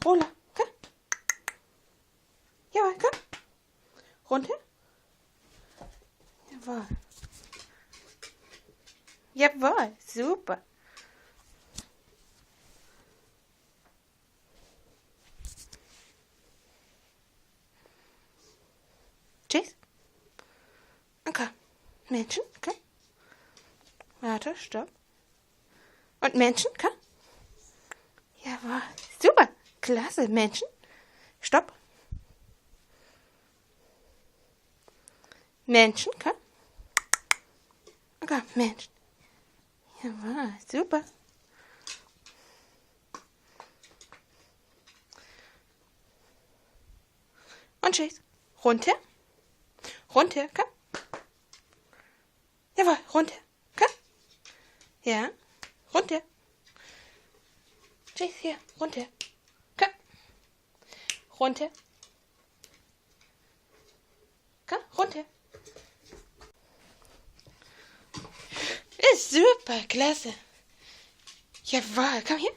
Rola, komm. Jawohl, komm. Runter. Jawohl. Jawohl, super. Tschüss. Okay. Männchen, komm. Warte, stopp. Und Männchen, komm. Jawohl, super. Klasse, Männchen. Stopp. Männchen, komm. Okay, Männchen. Jawohl, super. Und tschüss. Runter. Runter, komm. Jawohl, runter. Komm. Ja, runter. Tschüss, hier, runter. Komm. Runter. Komm, runter. Ist super, klasse. Jawohl, komm hier.